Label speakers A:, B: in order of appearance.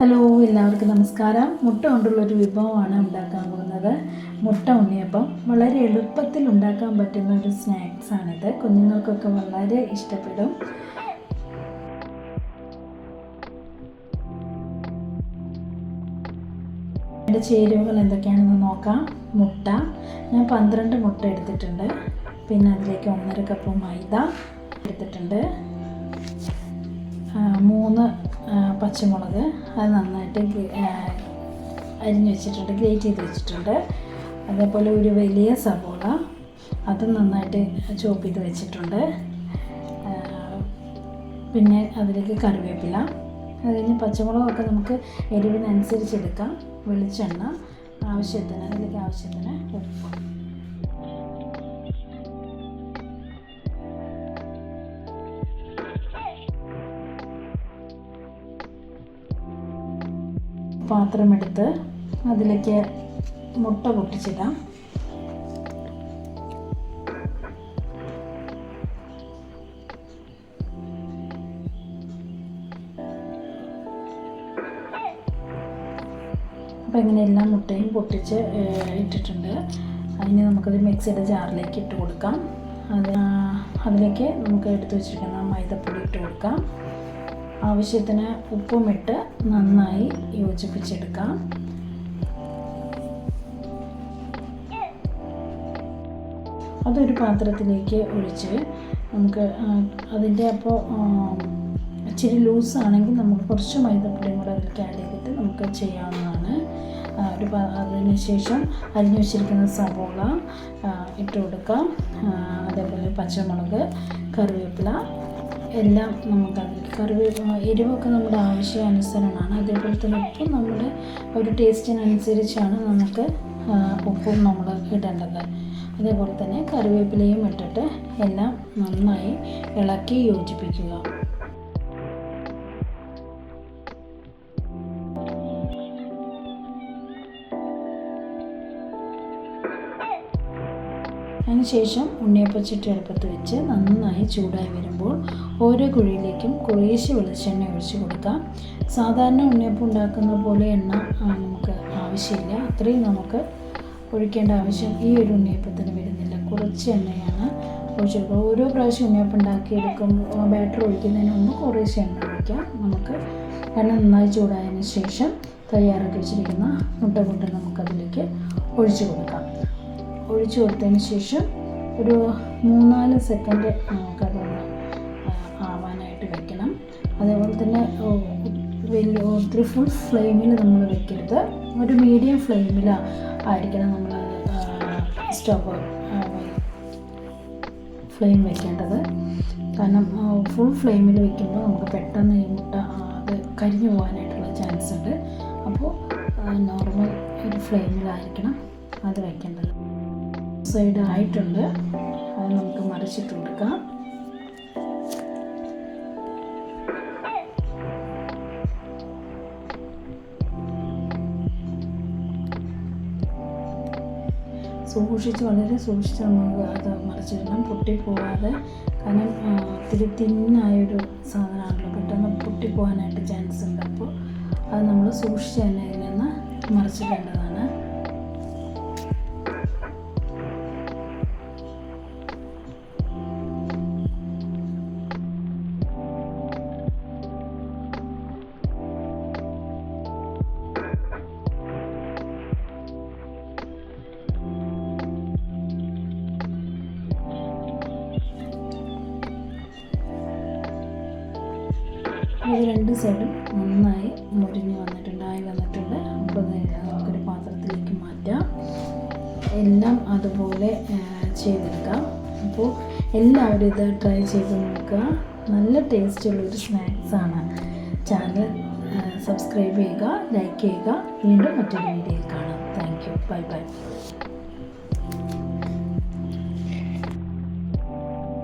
A: Hello, എല്ലാവർക്കും നമസ്കാരം. മുട്ട കൊണ്ടുള്ളൊരു വിഭവമാണ് ഉണ്ടാക്കാൻ പോകുന്നത്. മുട്ട ഉണ്ണിയപ്പം വളരെ എളുപ്പത്തിൽ ഉണ്ടാക്കാൻ പറ്റുന്ന ഒരു സ്നാക്സാണിത്. കുഞ്ഞുങ്ങൾക്കൊക്കെ വളരെ ഇഷ്ടപ്പെടും. അതിൻ്റെ ചേരുവകൾ എന്തൊക്കെയാണെന്ന് നോക്കാം. മുട്ട, ഞാൻ 12 മുട്ട എടുത്തിട്ടുണ്ട്. പിന്നെ അതിലേക്ക് 1.5 കപ്പ് മൈദ എടുത്തിട്ടുണ്ട്. 3 പച്ചമുളക്, അത് നന്നായിട്ട് അരിഞ്ഞ് വെച്ചിട്ടുണ്ട്, ഗ്രേറ്റ് ചെയ്ത് വെച്ചിട്ടുണ്ട്. അതേപോലെ ഒരു വലിയ സവോള, അത് നന്നായിട്ട് ചോപ്പ് ചെയ്ത് വെച്ചിട്ടുണ്ട്. പിന്നെ അതിലേക്ക് കറിവേപ്പില, അത് കഴിഞ്ഞ് പച്ചമുളകൊക്കെ നമുക്ക് എരിവിനനുസരിച്ച് എടുക്കാം. വെളിച്ചെണ്ണ ആവശ്യത്തിന്, അതിലേക്ക് ആവശ്യത്തിന് ഉപ്പ്. പാത്രമെടുത്ത് അതിലേക്ക് മുട്ട പൊട്ടിച്ചിടാം. അപ്പോൾ ഇങ്ങനെ എല്ലാ മുട്ടയും പൊട്ടിച്ച് ഇട്ടിട്ടുണ്ട്. അതിന് നമുക്കത് മിക്സിയുടെ ജാറിലേക്ക് ഇട്ട് കൊടുക്കാം. അതിലേക്ക് നമുക്ക് എടുത്തു വെച്ചിരിക്കുന്ന മൈദപ്പൊടി ഇട്ട് കൊടുക്കാം. ആവശ്യത്തിന് ഉപ്പുമിട്ട് നന്നായി യോജിപ്പിച്ചെടുക്കാം. അതൊരു പാത്രത്തിലേക്ക് ഒഴിച്ച് നമുക്ക് അതിൻ്റെ അപ്പോൾ ഇച്ചിരി ലൂസാണെങ്കിൽ നമുക്ക് കുറച്ച് മൈദപ്പൊടിയും കൂടെ അതിലേക്ക് ആഡ് ചെയ്തിട്ട് നമുക്ക് ചെയ്യാവുന്നതാണ്. അതിന് ശേഷം അരിഞ്ഞു വെച്ചിരിക്കുന്ന സവോള ഇട്ട് കൊടുക്കാം. അതേപോലെ പച്ചമുളക്, കറിവേപ്പില എല്ലാം നമുക്ക് എരിവൊക്കെ നമ്മുടെ ആവശ്യാനുസരണമാണ്. അതേപോലെ തന്നെ ഉപ്പും നമ്മുടെ ഒരു ടേസ്റ്റിനനുസരിച്ചാണ് നമുക്ക് ഉപ്പും നമ്മൾ ഇടേണ്ടത്. അതേപോലെ തന്നെ കറിവേപ്പിലയും ഇട്ടിട്ട് എല്ലാം നന്നായി ഇളക്കി യോജിപ്പിക്കുക. അതിനുശേഷം ഉണ്ണിയപ്പച്ചട്ടി അടുപ്പത്ത് വെച്ച് നന്നായി ചൂടായി വരുമ്പോൾ ഓരോ കുഴിയിലേക്കും കുറേശ്ശെ വെളിച്ചെണ്ണ ഒഴിച്ച് കൊടുക്കാം. സാധാരണ ഉണ്ണിയപ്പം ഉണ്ടാക്കുന്ന പോലെ എണ്ണ നമുക്ക് ആവശ്യമില്ല, അത്രയും നമുക്ക് ഒഴിക്കേണ്ട ആവശ്യം ഈ ഒരു ഉണ്ണിയപ്പത്തിന് വരുന്നില്ല. കുറച്ച് എണ്ണയാണ് ഒഴിച്ചെടുക്കുക. ഓരോ പ്രാവശ്യം ഉണ്ണിയപ്പം ഉണ്ടാക്കിയെടുക്കുമ്പോൾ ബാറ്റർ ഒഴിക്കുന്നതിന് മുമ്പ് കുറേശ്ശെ എണ്ണ ഒഴിക്കാം. നമുക്ക് എണ്ണ നന്നായി ചൂടായതിന് ശേഷം തയ്യാറാക്കി വെച്ചിരിക്കുന്ന മുട്ട കൊണ്ട് നമുക്കതിലേക്ക് ഒഴിച്ച് കൊടുക്കാം. ഒഴിച്ചു കൊടുത്തതിന് ശേഷം ഒരു 3-4 സെക്കൻഡ് നമുക്കതൊന്ന് ആവാനായിട്ട് വെക്കണം. അതേപോലെ തന്നെ ഒത്തിരി ഫുൾ ഫ്ലെയിമിൽ നമ്മൾ വെക്കരുത്, ഒരു മീഡിയം ഫ്ലെയിമിൽ ആയിരിക്കണം നമ്മൾ സ്റ്റവ് ഫ്ലെയിം വെക്കേണ്ടത്. കാരണം ഫുൾ ഫ്ലെയിമിൽ വെക്കുമ്പോൾ നമുക്ക് പെട്ടെന്ന് ഈ മുട്ട അത് കരിഞ്ഞു പോകാനായിട്ടുള്ള ചാൻസ് ഉണ്ട്. അപ്പോൾ നോർമൽ ഒരു ഫ്ലെയിമിലായിരിക്കണം അത് വയ്ക്കേണ്ടത്. സൈഡ് ആയിട്ടുണ്ട്, അത് നമുക്ക് മറിച്ചിട്ട് കൊടുക്കാം. വളരെ സൂക്ഷിച്ച് നമുക്ക് അത് മറിച്ചിടണം, പൊട്ടിപ്പോവാതെ. കാരണം ഇത്തിരി തിന്നായൊരു സാധനമാണല്ലോ, പെട്ടെന്ന് പൊട്ടിപ്പോകാനായിട്ട് ചാൻസ് ഉണ്ട്. അപ്പോൾ അത് നമ്മൾ സൂക്ഷിച്ച് തന്നെ ഇതിൽ നിന്ന് മറിച്ചിടേണ്ടതാണ്. ഇത് 2 സൈഡും നന്നായി മുരിഞ്ഞ് വന്നിട്ടുണ്ട്. അപ്പോൾ നമുക്കൊരു പാത്രത്തിലേക്ക് മാറ്റാം. എല്ലാം അതുപോലെ ചെയ്തെടുക്കാം. അപ്പോൾ എല്ലാവരും ഇത് ട്രൈ ചെയ്ത് നോക്കുക. നല്ല ടേസ്റ്റുള്ളൊരു സ്നാക്സാണ്. ചാനൽ സബ്സ്ക്രൈബ് ചെയ്യുക, ലൈക്ക് ചെയ്യുക. വീണ്ടും മറ്റൊരു വീഡിയോയിൽ കാണാം. Thank you. Bye bye.